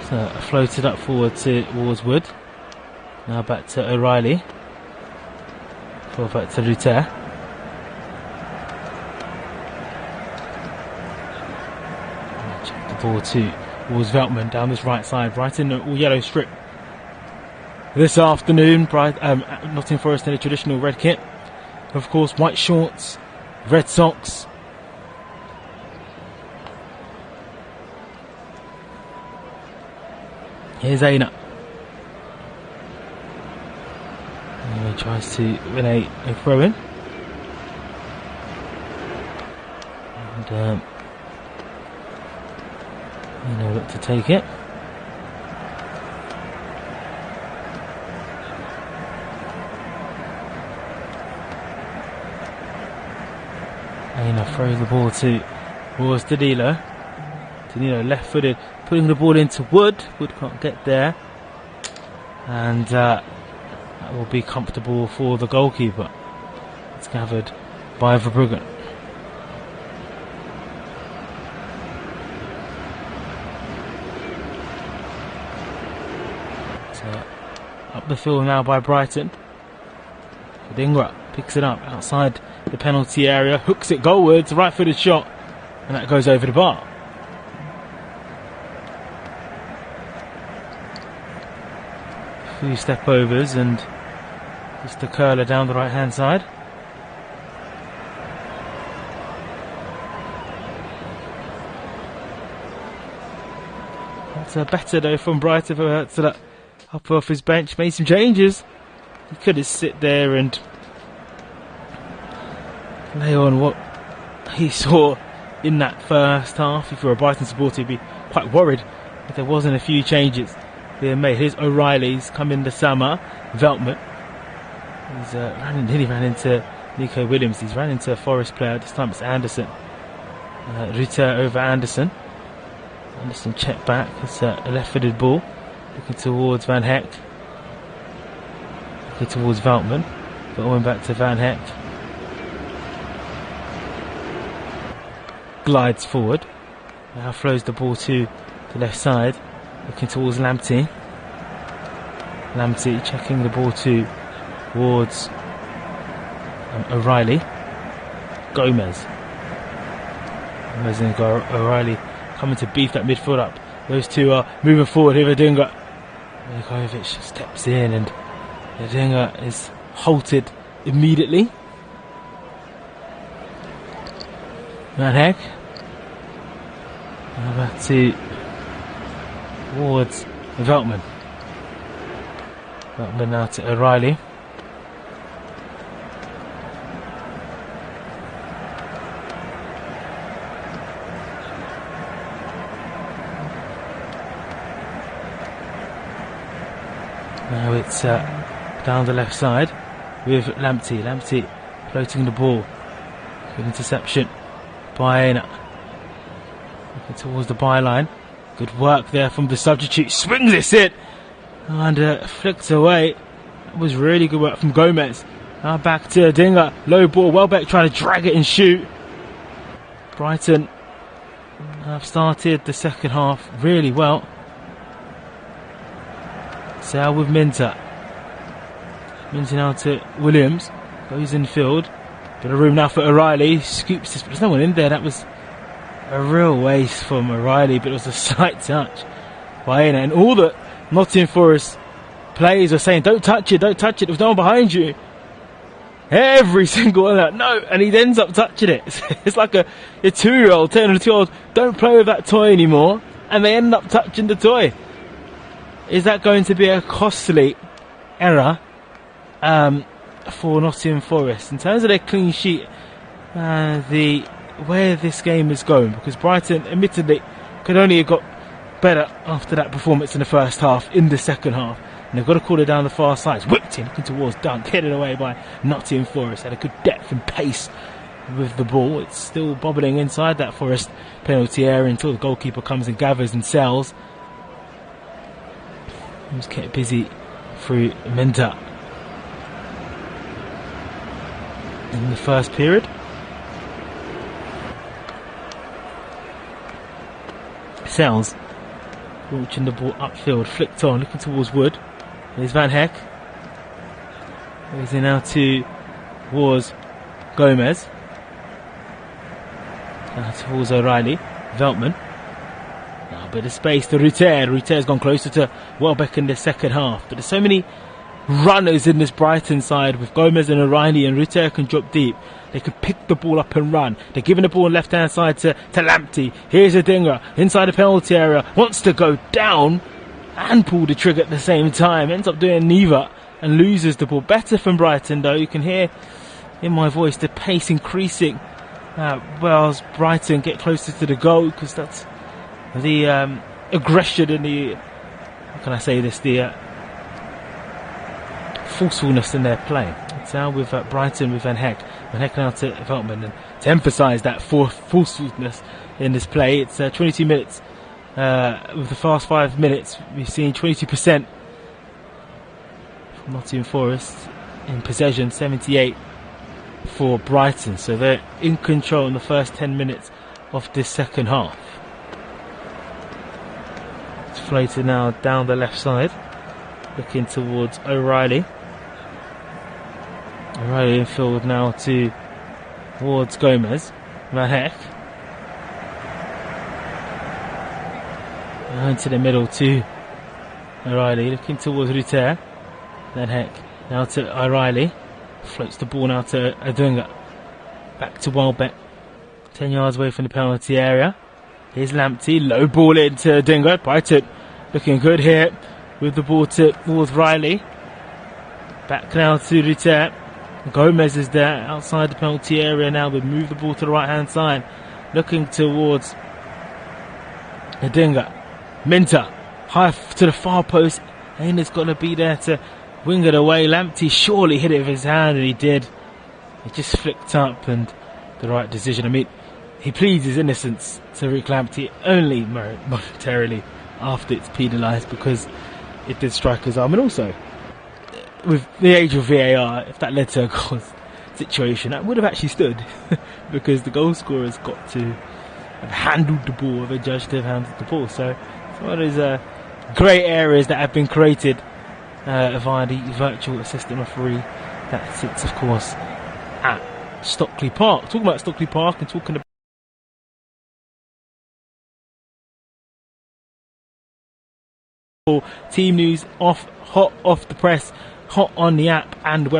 So floated up forward towards Wood. Now back to O'Reilly. Forward back to Luther. Check the ball towards Veltman down this right side. Brighton all yellow strip this afternoon. Nottingham Forest in a traditional red kit. Of course, white shorts, red socks. Here's Aina. And he tries to win a throw in. And look to take it. Aina throws the ball towards Danilo. Danilo left-footed, putting the ball into Wood. Wood can't get there, and that will be comfortable for the goalkeeper. It's gathered by Verbruggen. So up the field now by Brighton. Dingra picks it up outside the penalty area, hooks it goalwards, right-footed shot, and that goes over the bar. Few step overs and just a curler down the right hand side. That's better though from Brighton for to up off his bench, made some changes. He could have sit there and lay on what he saw in that first half. If you're a Brighton supporter, you'd be quite worried if there wasn't a few changes being made. Here's O'Reilly's come in the summer. Veltman. He's nearly ran into Nico Williams. He's ran into a Forest player. This time it's Anderson. Rutter over Anderson. Anderson checked back. It's a left-footed ball. Looking towards Van Heck. Looking towards Veltman. Going back to Van Heck. Glides forward. Now flows the ball to the left side. Looking towards Lamptey. Lamptey checking the ball towards O'Reilly. Gomez. Gomez and O'Reilly coming to beef that midfield up. Those two are moving forward. Here Verdunga. Milikovic steps in and Verdunga is halted immediately. Van Heck. Now back towards Veltman. Veltman now to O'Reilly. Now it's down the left side with Lamptey. Lamptey floating the ball. Good interception by Aina. Looking towards the byline. Good work there from the substitute. Swings this in and flicked away. That was really good work from Gomez. Now back to Dinger. Low ball. Welbeck trying to drag it and shoot. Brighton have started the second half really well. Sale with Minter. Minter now to Williams. Goes in field. Bit of room now for O'Reilly. Scoops this, but there's no one in there. That was a real waste from O'Reilly, but it was a slight touch by Aina. And all the Nottingham Forest players are saying, don't touch it, don't touch it. There's no one behind you. Every single one of that. No, and he ends up touching it. It's like a 2-year-old telling a 2-year-old, don't play with that toy anymore. And they end up touching the toy. Is that going to be a costly error for Nottingham Forest in terms of their clean sheet, the where this game is going? Because Brighton admittedly could only have got better after that performance in the first half. In the second half, and they've got to call it down the far side. Whipped in, looking towards Dunk, headed away by Nottingham Forest. Had a good depth and pace with the ball. It's still bobbling inside that Forest penalty area until the goalkeeper comes and gathers and sells. He was kept busy through Minter in the first period. Sells launching the ball upfield, flicked on, looking towards Wood. There's Van Heck. Goes in now towards Gomez. Now towards O'Reilly. Veltman. Now a bit of space to Ruter. Ruter's gone closer to Welbeck in the second half. But there's so many runners in this Brighton side with Gomez and O'Reilly, and Ruter can drop deep. They can pick the ball up and run. They're giving the ball on left hand side to Lamptey. Here's Adingra inside the penalty area. Wants to go down and pull the trigger at the same time. Ends up doing neither and loses the ball. Better from Brighton though. You can hear in my voice the pace increasing. Whilst Brighton get closer to the goal, because that's the aggression and the, how can I say this, the forcefulness in their play. It's now with Brighton with Van Heck. Van Heck now to Veltman, and to emphasise that forcefulness in this play, it's 22 minutes. With the first 5 minutes, we've seen 22% from Nottingham Forest in possession, 78 for Brighton. So they're in control in the first 10 minutes of this second half. It's floated now down the left side, looking towards O'Reilly. O'Reilly infield now towards Gomez. Van Heck. Into the middle to O'Reilly, looking towards Ruter. Van Heck now to O'Reilly. Floats the ball now to Adingra. Back to Welbeck. 10 yards away from the penalty area. Here's Lamptey. Low ball into Adingra. Brighton looking good here with the ball towards Riley. Back now to Ruter. Gomez is there outside the penalty area now. We move the ball to the right hand side. Looking towards Adingra. Minter. High to the far post. Ain't got to be there to wing it away. Lamptey surely hit it with his hand, and he did. It just flicked up, and the right decision. I mean, he pleads his innocence to Rick Lamptey only momentarily after it's penalised, because it did strike his arm. And also, with the age of VAR, if that led to a goal situation, that would have actually stood because the goal scorer's got to have handled the ball, the judge to have handled the ball. So it's one of those grey areas that have been created via the virtual assistant referee that sits, of course, at Stockley Park. Talking about Stockley Park and talking about team news, hot off the press, hot on the app and web.